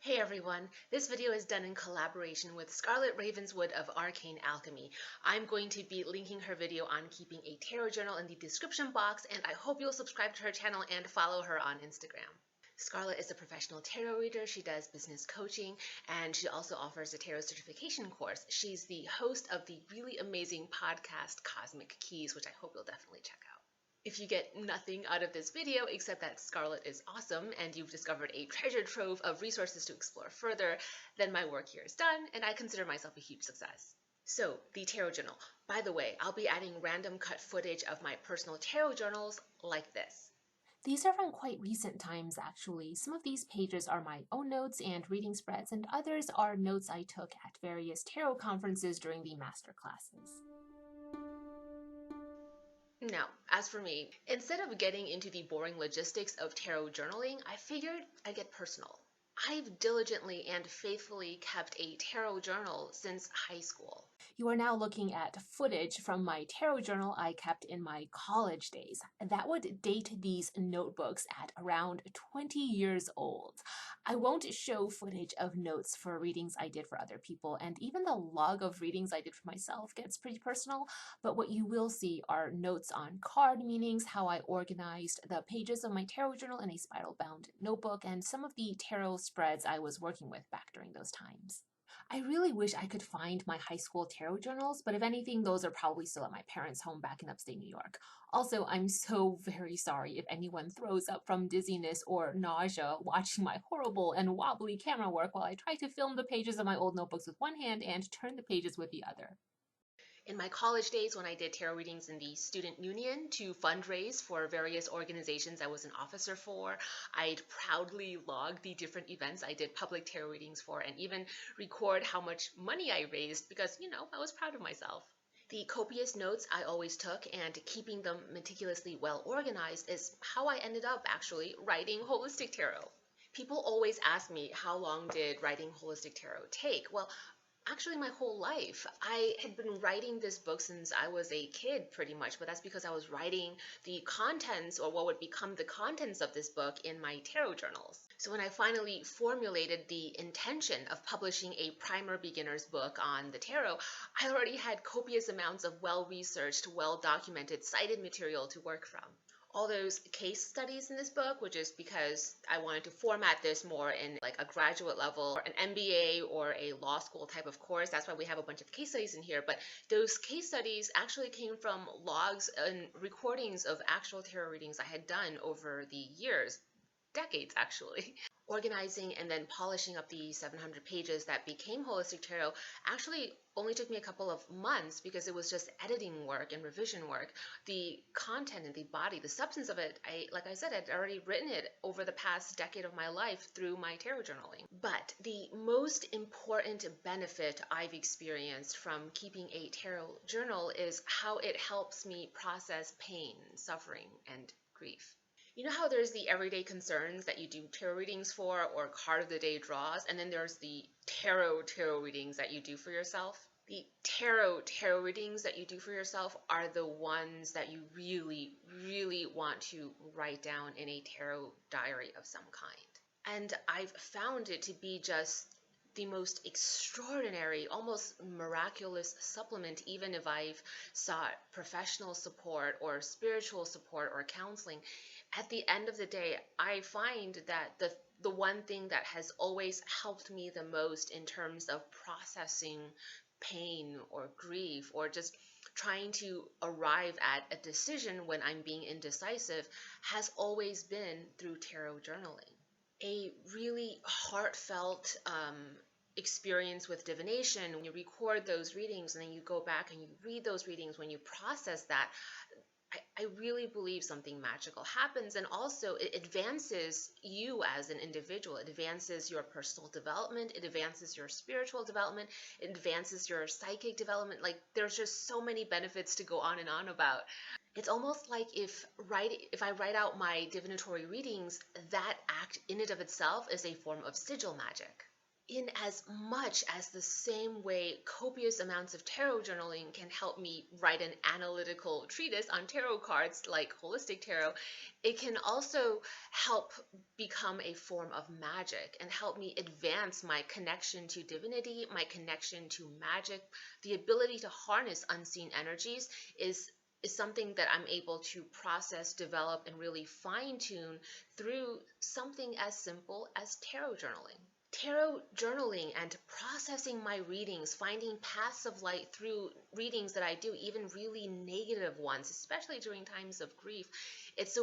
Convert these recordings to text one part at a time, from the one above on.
Hey everyone, this video is done in collaboration with Scarlet Ravenswood of Arcane Alchemy. I'm going to be linking her video on keeping a tarot journal in the description box, and I hope you'll subscribe to her channel and follow her on Instagram. Scarlet is a professional tarot reader, she does business coaching, and she also offers a tarot certification course. She's the host of the really amazing podcast Cosmic Keys, which I hope you'll definitely check out. If you get nothing out of this video except that Scarlet is awesome and you've discovered a treasure trove of resources to explore further, then my work here is done and I consider myself a huge success. So, the tarot journal. By the way, I'll be adding random cut footage of my personal tarot journals like this. These are from quite recent times, actually. Some of these pages are my own notes and reading spreads, and others are notes I took at various tarot conferences during the master classes. Now, as for me, instead of getting into the boring logistics of tarot journaling, I figured I'd get personal. I've diligently and faithfully kept a tarot journal since high school. You are now looking at footage from my tarot journal I kept in my college days. That would date these notebooks at around 20 years old. I won't show footage of notes for readings I did for other people, and even the log of readings I did for myself gets pretty personal, but what you will see are notes on card meanings, how I organized the pages of my tarot journal in a spiral-bound notebook, and some of the tarot spreads I was working with back during those times. I really wish I could find my high school tarot journals, but if anything, those are probably still at my parents' home back in upstate New York. Also, I'm so very sorry if anyone throws up from dizziness or nausea watching my horrible and wobbly camera work while I try to film the pages of my old notebooks with one hand and turn the pages with the other. In my college days, when I did tarot readings in the student union to fundraise for various organizations I was an officer for, I'd proudly log the different events I did public tarot readings for and even record how much money I raised because, I was proud of myself. The copious notes I always took and keeping them meticulously well organized is how I ended up actually writing holistic tarot. People always ask me, how long did writing holistic tarot take? Well, actually, my whole life. I had been writing this book since I was a kid, pretty much, but that's because I was writing the contents, or what would become the contents of this book, in my tarot journals. So when I finally formulated the intention of publishing a primer beginner's book on the tarot, I already had copious amounts of well-researched, well-documented, cited material to work from. All those case studies in this book, which is because I wanted to format this more in like a graduate level, or an MBA or a law school type of course. That's why we have a bunch of case studies in here. But those case studies actually came from logs and recordings of actual tarot readings I had done over the years, decades actually. Organizing and then polishing up the 700 pages that became Holistic Tarot actually only took me a couple of months because it was just editing work and revision work. The content and the body, the substance of it, like I said, I'd already written it over the past decade of my life through my tarot journaling. But the most important benefit I've experienced from keeping a tarot journal is how it helps me process pain, suffering, and grief. You know how there's the everyday concerns that you do tarot readings for, or card of the day draws, and then there's the tarot readings that you do for yourself? The tarot readings that you do for yourself are the ones that you really, really want to write down in a tarot diary of some kind. And I've found it to be just the most extraordinary, almost miraculous supplement, even if I've sought professional support or spiritual support or counseling. At the end of the day, I find that the one thing that has always helped me the most in terms of processing pain or grief, or just trying to arrive at a decision when I'm being indecisive, has always been through tarot journaling. A really heartfelt experience with divination, when you record those readings and then you go back and you read those readings, when you process that, I really believe something magical happens, and also it advances you as an individual. It advances your personal development, it advances your spiritual development, it advances your psychic development. Like, there's just so many benefits to go on and on about. It's almost like if I write out my divinatory readings, that act in and of itself is a form of sigil magic. in as much as the same way copious amounts of tarot journaling can help me write an analytical treatise on tarot cards like holistic tarot, it can also help become a form of magic and help me advance my connection to divinity, my connection to magic. The ability to harness unseen energies is something that I'm able to process, develop, and really fine tune through something as simple as tarot journaling. Tarot journaling and processing my readings, finding paths of light through readings that I do, even really negative ones, especially during times of grief. It's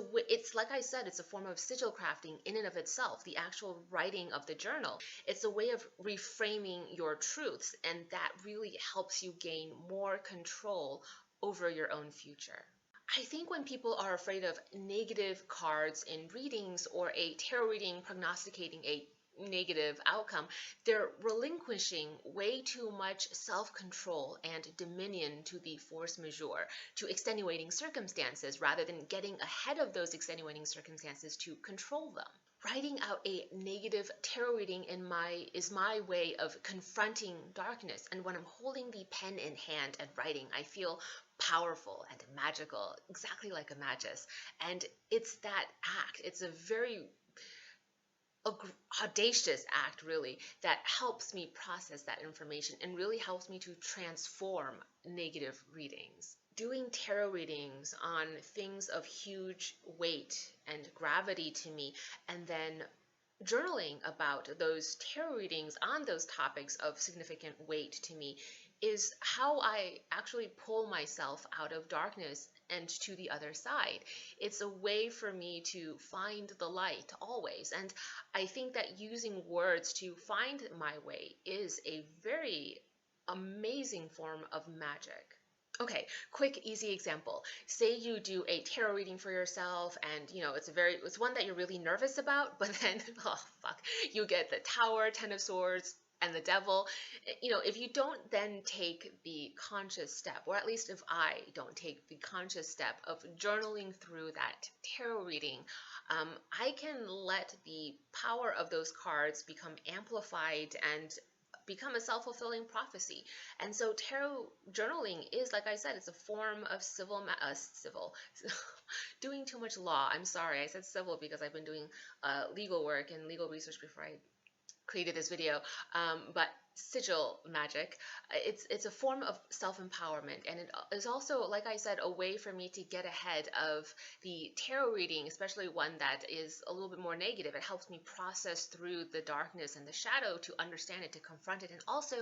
like I said, it's a form of sigil crafting in and of itself, the actual writing of the journal. It's a way of reframing your truths, and that really helps you gain more control over your own future. I think when people are afraid of negative cards in readings or a tarot reading prognosticating a negative outcome, they're relinquishing way too much self-control and dominion to the force majeure, to extenuating circumstances, rather than getting ahead of those extenuating circumstances to control them. Writing out a negative tarot reading is my way of confronting darkness, and when I'm holding the pen in hand and writing, I feel powerful and magical, exactly like a magus. And it's that act, it's a very audacious act, really, that helps me process that information and really helps me to transform negative readings. Doing tarot readings on things of huge weight and gravity to me, and then journaling about those tarot readings on those topics of significant weight to me, is how I actually pull myself out of darkness and to the other side. It's a way for me to find the light always. And I think that using words to find my way is a very amazing form of magic. Okay, quick, easy example. Say you do a tarot reading for yourself, and it's one that you're really nervous about, but then oh fuck, you get the Tower, Ten of Swords, and the Devil. If you don't then take the conscious step, or at least if I don't take the conscious step of journaling through that tarot reading, I can let the power of those cards become amplified and become a self-fulfilling prophecy. And so tarot journaling is, like I said, it's a form of civil doing too much law. I'm sorry, I said civil because I've been doing legal work and legal research before I created this video, but sigil magic, it's a form of self-empowerment, and it is also, like I said, a way for me to get ahead of the tarot reading, especially one that is a little bit more negative. It helps me process through the darkness and the shadow, to understand it, to confront it, and also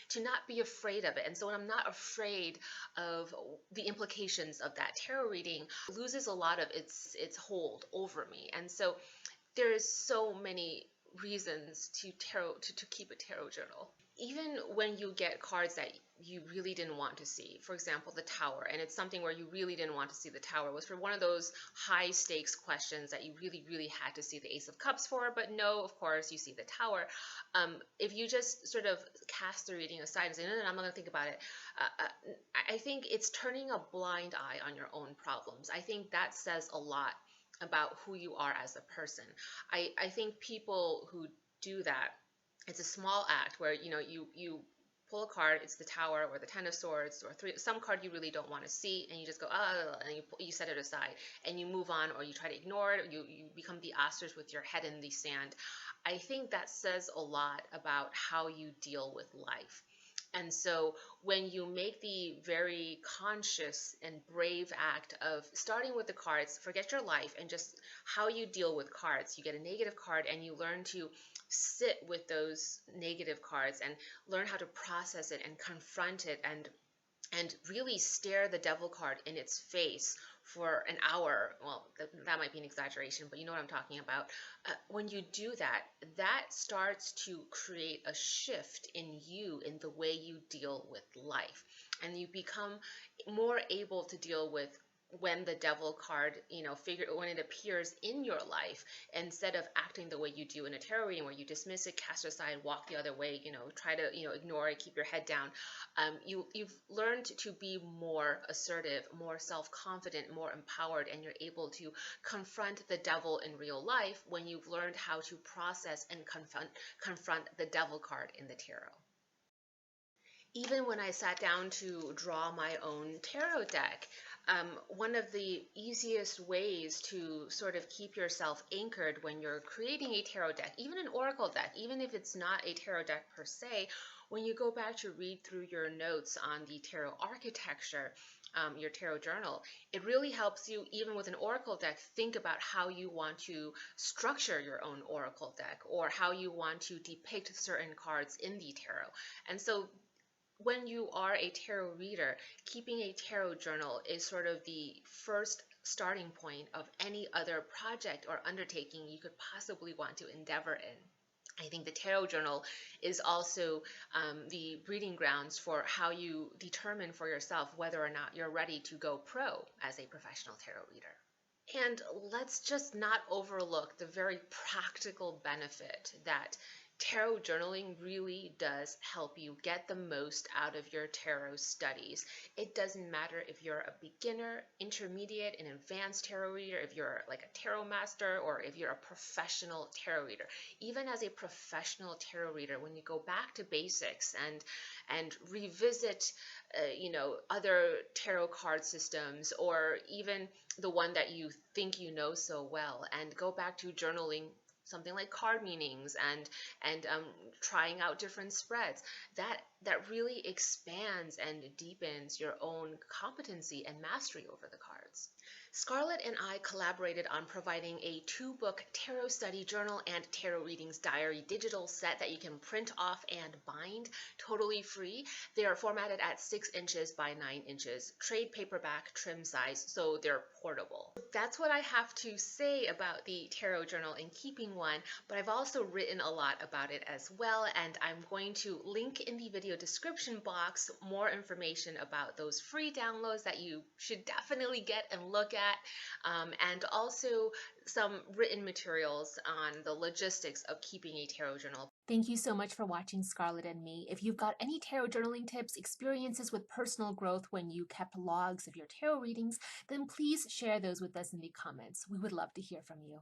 to not be afraid of it. And so when I'm not afraid of the implications of that tarot reading, it loses a lot of its hold over me. And so there's so many reasons to keep a tarot journal. Even when you get cards that you really didn't want to see, for example, the Tower, and it's something where you really didn't want to see the Tower, was for one of those high stakes questions that you really had to see the Ace of Cups for, but no, of course, you see the Tower. If you just sort of cast the reading aside and say, no, I'm not going to think about it, I think it's turning a blind eye on your own problems. I think that says a lot about who you are as a person. I think people who do that, it's a small act where you pull a card, it's the Tower or the Ten of Swords or some card you really don't want to see, and you just go and you set it aside and you move on, or you try to ignore it, or you become the ostrich with your head in the sand. I think that says a lot about how you deal with life. And so when you make the very conscious and brave act of starting with the cards, forget your life and just how you deal with cards. You get a negative card and you learn to sit with those negative cards and learn how to process it and confront it, and really stare the Devil card in its face for an hour. Well, that might be an exaggeration, but you know what I'm talking about. When you do that, that starts to create a shift in you, in the way you deal with life. And you become more able to deal with when the devil card, when it appears in your life, instead of acting the way you do in a tarot reading where you dismiss it, cast it aside, walk the other way, try to, ignore it, keep your head down. You've learned to be more assertive, more self-confident, more empowered, and you're able to confront the devil in real life when you've learned how to process and confront the devil card in the tarot. Even when I sat down to draw my own tarot deck, one of the easiest ways to sort of keep yourself anchored when you're creating a tarot deck, even an oracle deck, even if it's not a tarot deck per se, when you go back to read through your notes on the tarot architecture, your tarot journal, it really helps you, even with an oracle deck, think about how you want to structure your own oracle deck or how you want to depict certain cards in the tarot. And so when you are a tarot reader, keeping a tarot journal is sort of the first starting point of any other project or undertaking you could possibly want to endeavor in. I think the tarot journal is also the breeding grounds for how you determine for yourself whether or not you're ready to go pro as a professional tarot reader. And let's just not overlook the very practical benefit that tarot journaling really does help you get the most out of your tarot studies. It doesn't matter if you're a beginner, intermediate, an advanced tarot reader, if you're like a tarot master, or if you're a professional tarot reader. Even as a professional tarot reader, when you go back to basics and revisit other tarot card systems, or even the one that you think you know so well, and go back to journaling something like card meanings and trying out different spreads, that really expands and deepens your own competency and mastery over the cards. Scarlet and I collaborated on providing a 2-book tarot study journal and tarot readings diary digital set that you can print off and bind totally free. They are formatted at 6 inches by 9 inches, trade paperback trim size, so they're portable. That's what I have to say about the tarot journal and keeping one, but I've also written a lot about it as well, and I'm going to link in the video description box more information about those free downloads that you should definitely get and look at, and also some written materials on the logistics of keeping a tarot journal. Thank you so much for watching Scarlet and me. If you've got any tarot journaling tips, experiences with personal growth when you kept logs of your tarot readings, then please share those with us in the comments. We would love to hear from you.